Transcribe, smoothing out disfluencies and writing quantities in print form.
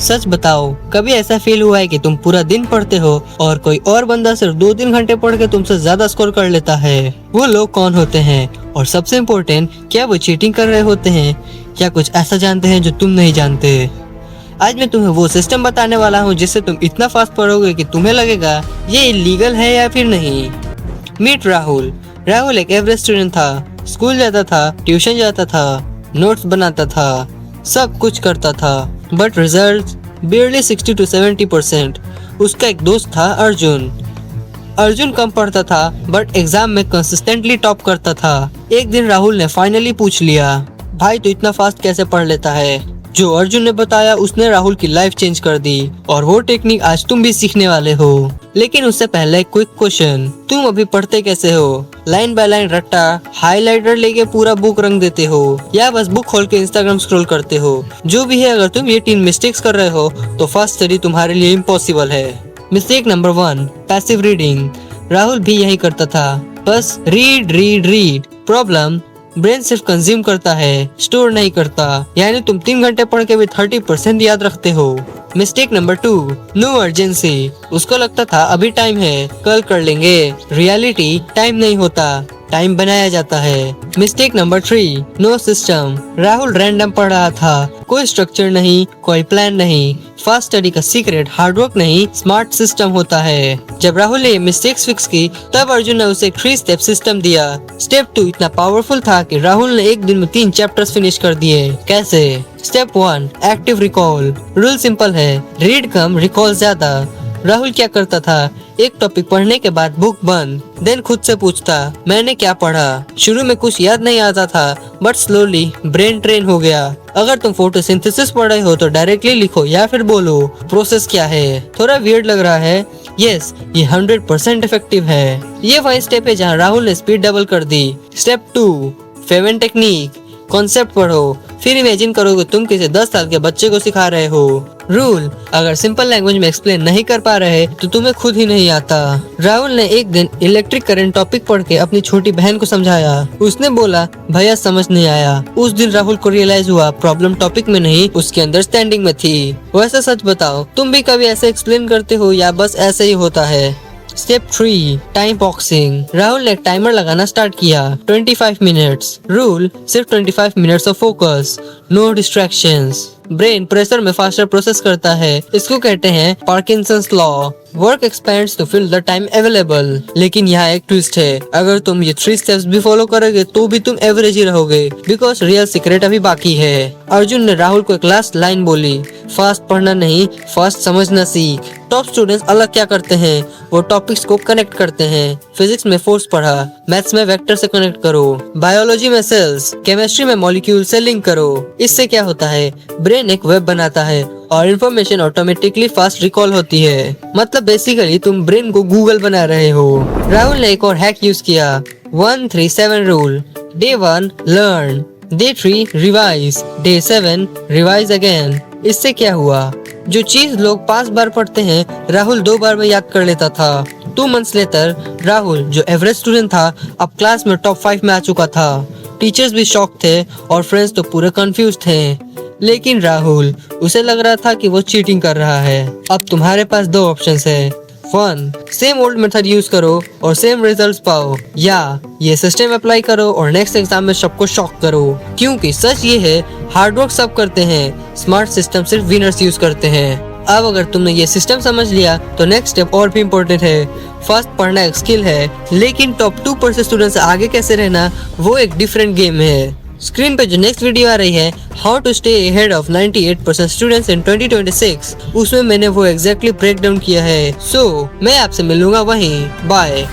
सच बताओ, कभी ऐसा फील हुआ है कि तुम पूरा दिन पढ़ते हो और कोई और बंदा सिर्फ 2-3 घंटे पढ़ के तुमसे ज्यादा स्कोर कर लेता है? वो लोग कौन होते हैं और सबसे इम्पोर्टेंट, क्या वो चीटिंग कर रहे होते हैं या कुछ ऐसा जानते हैं जो तुम नहीं जानते? आज मैं तुम्हें वो सिस्टम बताने वाला हूँ जिससे तुम इतना फास्ट पढ़ोगे कि तुम्हें लगेगा ये इलीगल है या फिर नहीं। मीट राहुल। राहुल एक एवरेज स्टूडेंट था, स्कूल जाता था, ट्यूशन जाता था, नोट्स बनाता था, सब कुछ करता था, बट रिजल्ट barely 60 to 70%। उसका एक दोस्त था अर्जुन। अर्जुन कम पढ़ता था बट एग्जाम में कंसिस्टेंटली टॉप करता था। एक दिन राहुल ने फाइनली पूछ लिया, भाई तू इतना फास्ट कैसे पढ़ लेता है? जो अर्जुन ने बताया उसने राहुल की लाइफ चेंज कर दी और वो टेक्निक आज तुम भी सीखने वाले हो। लेकिन उससे पहले क्विक क्वेश्चन, तुम अभी पढ़ते कैसे हो? लाइन बाय लाइन रट्टा, हाइलाइटर लेके पूरा बुक रंग देते हो या बस बुक खोल के इंस्टाग्राम स्क्रॉल करते हो? जो भी है, अगर तुम ये 3 मिस्टेक्स कर रहे हो तो फास्ट स्टडी तुम्हारे लिए इम्पॉसिबल है। Mistake number 1, passive reading. Rahul भी यही करता था, बस read read read. Problem, brain सिर्फ कंज्यूम करता है, स्टोर नहीं करता। यानी तुम 3 घंटे पढ़ के भी 30% याद रखते हो। Mistake number 2, no urgency. उसको लगता था अभी टाइम है, कल कर लेंगे। रियलिटी, टाइम नहीं होता, टाइम बनाया जाता है। Mistake number 3, no system. Rahul random पढ़ रहा था, कोई स्ट्रक्चर नहीं, कोई प्लान नहीं। फास्ट स्टडी का सीक्रेट हार्डवर्क नहीं, स्मार्ट सिस्टम होता है। जब राहुल ने मिस्टेक्स फिक्स की तब अर्जुन ने उसे 3 स्टेप सिस्टम दिया। स्टेप 2 इतना पावरफुल था कि राहुल ने एक दिन में 3 चैप्टर्स फिनिश कर दिए। कैसे? Step 1, active recall. Rule simple है, रीड कम, रिकॉल ज्यादा। राहुल क्या करता था, एक टॉपिक पढ़ने के बाद बुक बंद, देन खुद से पूछता मैंने क्या पढ़ा। शुरू में कुछ याद नहीं आता था बट स्लोली ब्रेन ट्रेन हो गया। अगर तुम फोटोसिंथेसिस पढ़ रहे हो तो डायरेक्टली लिखो या फिर बोलो प्रोसेस क्या है। थोड़ा वियर्ड लग रहा है? यस, ये 100% इफेक्टिव है। ये वही स्टेप है जहाँ राहुल ने स्पीड डबल कर दी। Step 2, Feynman technique. कॉन्सेप्ट पढ़ो, फिर इमेजिन करो कि तुम किसी 10 साल के बच्चे को सिखा रहे हो। रूल, अगर सिंपल लैंग्वेज में एक्सप्लेन नहीं कर पा रहे तो तुम्हें खुद ही नहीं आता। राहुल ने एक दिन इलेक्ट्रिक करंट टॉपिक पढ़ के अपनी छोटी बहन को समझाया। उसने बोला भैया समझ नहीं आया। उस दिन राहुल को रियलाइज हुआ प्रॉब्लम टॉपिक में नहीं, उसके अंडरस्टैंडिंग में थी। वैसे सच बताओ, तुम भी कभी ऐसे एक्सप्लेन करते हो या बस ऐसे ही होता है? Step 3, time boxing. राहुल ने एक टाइमर लगाना स्टार्ट किया, 25 मिनट्स। रूल, सिर्फ 25 minutes of focus, no distractions. Brain pressure में फास्टर प्रोसेस करता है, इसको कहते हैं Parkinson's law. Work expands to fill the time available. लेकिन यहाँ एक ट्विस्ट है, अगर तुम ये 3 स्टेप्स भी फॉलो करोगे तो भी तुम एवरेज ही रहोगे, बिकॉज रियल सीक्रेट अभी बाकी है। अर्जुन ने राहुल को एक लास्ट लाइन बोली, फास्ट पढ़ना नहीं, फास्ट समझना सीख। टॉप स्टूडेंट्स अलग क्या करते हैं, वो टॉपिक्स को कनेक्ट करते हैं। फिजिक्स में फोर्स पढ़ा, मैथ्स में वेक्टर से कनेक्ट करो, बायोलॉजी में सेल्स, केमिस्ट्री में मॉलिक्यूल से लिंक करो। इससे क्या होता है, ब्रेन एक वेब बनाता है और इंफॉर्मेशन ऑटोमेटिकली फास्ट रिकॉल होती है। मतलब बेसिकली तुम ब्रेन को गूगल बना रहे हो। राहुल ने एक और हैक यूज किया, 1-3-7 rule. Day 1 learn, day 3 revise, day 7 revise again. इससे क्या हुआ, जो चीज लोग 5 बार पढ़ते हैं राहुल 2 बार में याद कर लेता था। 2 मंथ्स लेटर राहुल, जो एवरेज स्टूडेंट था, अब क्लास में टॉप 5 में आ चुका था। टीचर्स भी शॉक थे और फ्रेंड्स तो पूरे कंफ्यूज थे। लेकिन राहुल, उसे लग रहा था कि वो चीटिंग कर रहा है। अब तुम्हारे पास 2 ऑप्शंस है। 1, सेम ओल्ड मेथड यूज करो और सेम रिजल्ट्स पाओ, या ये सिस्टम अप्लाई करो और नेक्स्ट एग्जाम में सबको शॉक करो। क्योंकि सच ये है, हार्डवर्क सब करते हैं, स्मार्ट सिस्टम सिर्फ विनर्स यूज करते हैं। अब अगर तुमने ये सिस्टम समझ लिया तो नेक्स्ट स्टेप और भी इम्पोर्टेंट है। फास्ट पढ़ना एक स्किल है, लेकिन टॉप 2% स्टूडेंट से आगे कैसे रहना वो एक डिफरेंट गेम है। स्क्रीन पे जो नेक्स्ट वीडियो आ रही है, how to stay ahead of 98% students in 2026, उसमें मैंने वो एग्जैक्टली ब्रेक डाउन किया है। सो मैं आपसे मिलूंगा वहीं। बाय।